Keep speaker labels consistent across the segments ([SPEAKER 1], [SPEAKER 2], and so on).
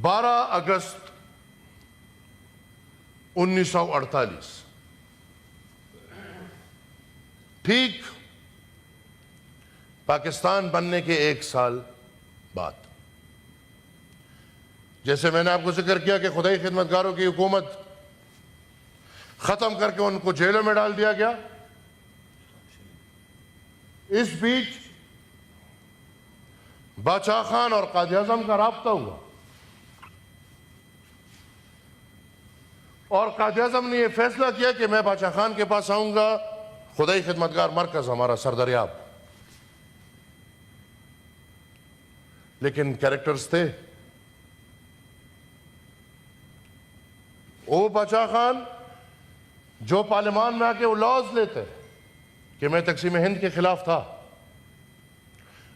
[SPEAKER 1] 12 اگست 1948 ٹھیک پاکستان بننے کے 1 سال بعد، جیسے میں نے آپ کو ذکر کیا کہ خدائی خدمتگاروں کی حکومت ختم کر کے ان کو جیلوں میں ڈال دیا گیا، اس بیچ باچا خان اور قائد اعظم کا رابطہ ہوا، اور قائد اعظم نے یہ فیصلہ کیا کہ میں باچا خان کے پاس آؤں گا، خدائی خدمتگار مرکز ہمارا سردریاب، لیکن کریکٹرز تھے۔ وہ باچا خان جو پارلیمان میں آ کے وہ لاز لیتے کہ میں تقسیم ہند کے خلاف تھا،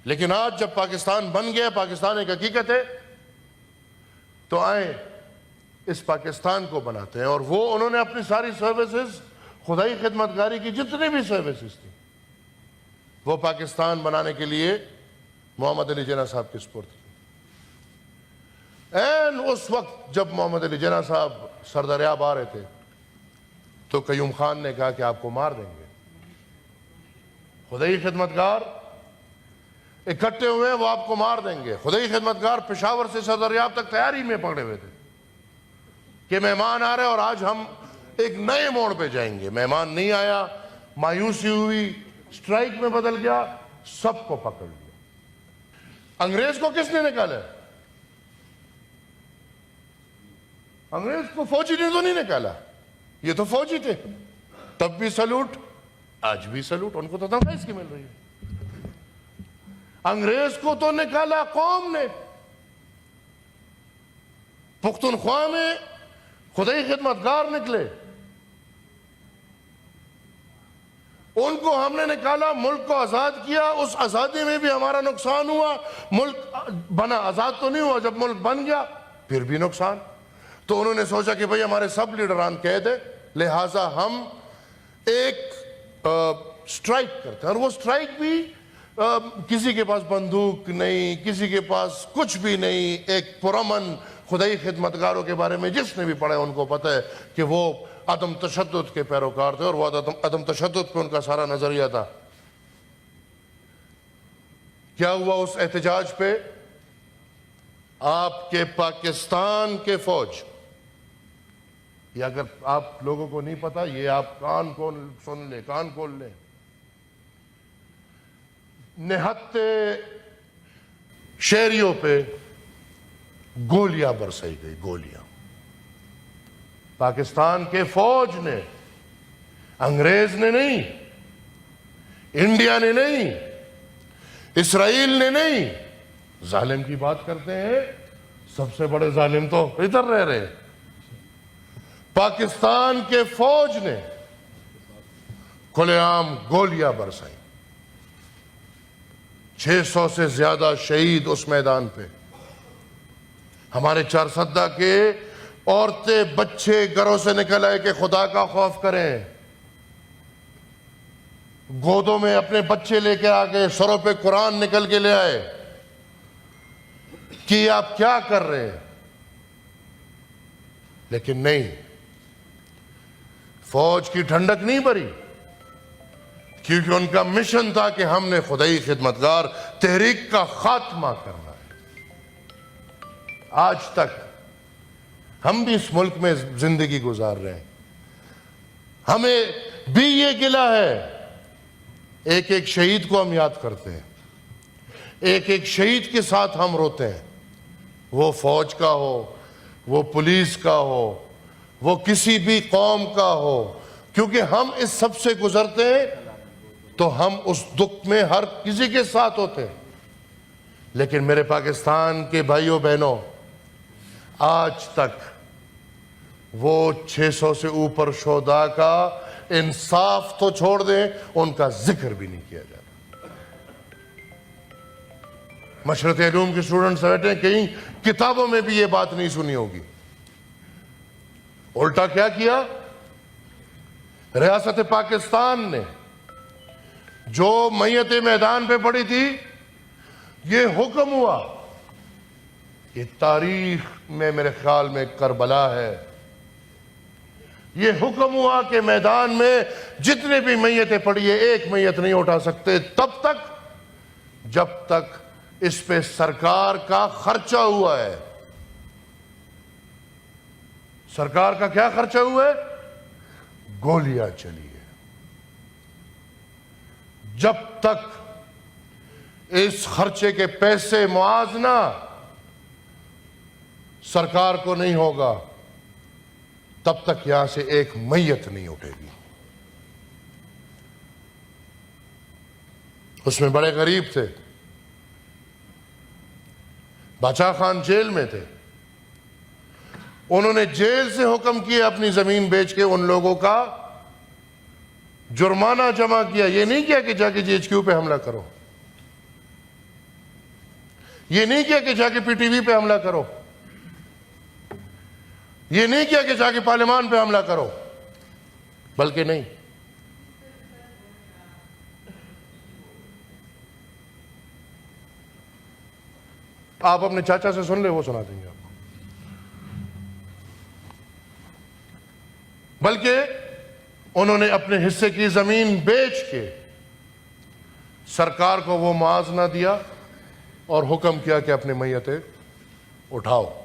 [SPEAKER 1] لیکن آج جب پاکستان بن گیا، پاکستان ایک حقیقت ہے، تو آئیں اس پاکستان کو بناتے ہیں۔ اور وہ انہوں نے اپنی ساری سروسز، خدائی خدمتگاری کی جتنی بھی سروسز تھی، وہ پاکستان بنانے کے لیے محمد علی جناح صاحب کے سپرد کی۔ اس وقت جب محمد علی جناح صاحب سردریاب آ رہے تھے تو قیوم خان نے کہا کہ آپ کو مار دیں گے۔ خدائی خدمتگار اکٹھے ہوئے ہیں، وہ آپ کو مار دیں گے۔ خدائی خدمتگار پشاور سے سردریاب تک تیاری میں پکڑے ہوئے تھے کہ مہمان آ رہے اور آج ہم ایک نئے موڑ پہ جائیں گے۔ مہمان نہیں آیا، مایوسی ہوئی، سٹرائک میں بدل گیا، سب کو پکڑ لیا۔ انگریز کو کس نے نکالا ہے؟ انگریز کو فوجی نے تو نہیں نکالا، یہ تو فوجی تھے، تب بھی سلوٹ، آج بھی سلوٹ، ان کو تو تنخواہ اس کی مل رہی ہے۔ انگریز کو تو نکالا قوم نے۔ پختونخوا میں خدائی خدمتگار نکلے، ان کو ہم نے نکالا، ملک کو آزاد کیا۔ اس آزادی میں بھی ہمارا نقصان ہوا، ملک بنا، آزاد تو نہیں ہوا، جب ملک بن گیا پھر بھی نقصان۔ تو انہوں نے سوچا کہ بھئی ہمارے سب لیڈران قید ہیں، لہٰذا ہم ایک سٹرائک کرتے ہیں۔ اور وہ سٹرائک بھی کسی کے پاس بندوق نہیں، کسی کے پاس کچھ بھی نہیں، ایک پرامن۔ خدائی خدمتگاروں کے بارے میں جس نے بھی پڑھا ہے ان کو پتہ ہے کہ وہ عدم تشدد کے پیروکار تھے، اور وہ عدم تشدد پہ ان کا سارا نظریہ تھا۔ کیا ہوا اس احتجاج پہ؟ آپ کے پاکستان کے فوج، یہ اگر آپ لوگوں کو نہیں پتا، یہ آپ کان کو سن لیں، کان کھول لیں، نہتے شہریوں پہ گولیاں برسائی گئی، گولیاں۔ پاکستان کے فوج نے، انگریز نے نہیں، انڈیا نے نہیں، اسرائیل نے نہیں۔ ظالم کی بات کرتے ہیں، سب سے بڑے ظالم تو ادھر رہ رہے۔ پاکستان کے فوج نے کھلے عام گولیاں برسائیں، 600 سے زیادہ شہید اس میدان پہ۔ ہمارے چارسدہ کے عورتیں بچے گھروں سے نکل آئے کہ خدا کا خوف کریں، گودوں میں اپنے بچے لے کے آ گئے، سروں پہ قرآن نکل کے لے آئے کہ آپ کیا کر رہے ہیں، لیکن نہیں، فوج کی ٹھنڈک نہیں بری، کیونکہ ان کا مشن تھا کہ ہم نے خدائی خدمتگار تحریک کا خاتمہ کرنا ہے۔ آج تک ہم بھی اس ملک میں زندگی گزار رہے ہیں، ہمیں بھی یہ گلہ ہے، ایک ایک شہید کو ہم یاد کرتے ہیں، ایک ایک شہید کے ساتھ ہم روتے ہیں، وہ فوج کا ہو، وہ پولیس کا ہو، وہ کسی بھی قوم کا ہو، کیونکہ ہم اس سب سے گزرتے ہیں تو ہم اس دکھ میں ہر کسی کے ساتھ ہوتے ہیں۔ لیکن میرے پاکستان کے بھائیوں بہنوں، آج تک وہ 600 سے اوپر شہداء کا انصاف تو چھوڑ دیں، ان کا ذکر بھی نہیں کیا جاتا۔ مشرق علوم کے اسٹوڈنٹس بیٹھے ہیں، کہیں کتابوں میں بھی یہ بات نہیں سنی ہوگی۔ الٹا کیا کیا؟ ریاست پاکستان نے جو میت میدان پہ پڑی تھی، یہ حکم ہوا کہ تاریخ میں میرے خیال میں کربلا ہے. یہ حکم ہوا کہ میدان میں جتنے بھی میتیں پڑی ہیں ایک میت نہیں اٹھا سکتے تب تک جب تک اس پہ سرکار کا خرچہ ہوا ہے. سرکار کا کیا خرچہ ہوا ہے؟ گولیاں چلی ہے. جب تک اس خرچے کے پیسے موازنہ سرکار کو نہیں ہوگا تب تک یہاں سے ایک میت نہیں اٹھے گی. اس میں بڑے غریب تھے. بادشاہ خان جیل میں تھے. انہوں نے جیل سے حکم کیا اپنی زمین بیچ کے ان لوگوں کا جرمانہ جمع کیا. یہ نہیں کیا کہ جا کے جی ایچ کیو پہ حملہ کرو. یہ نہیں کیا کہ جا کے پی ٹی وی پہ حملہ کرو. یہ نہیں کیا کہ جا کے پارلیمان پہ حملہ کرو. بلکہ نہیں، آپ اپنے چاچا سے سن لیں، وہ سنا دیں گے آپ کو. بلکہ انہوں نے اپنے حصے کی زمین بیچ کے سرکار کو وہ موازنہ دیا اور حکم کیا کہ اپنے میتیں اٹھاؤ.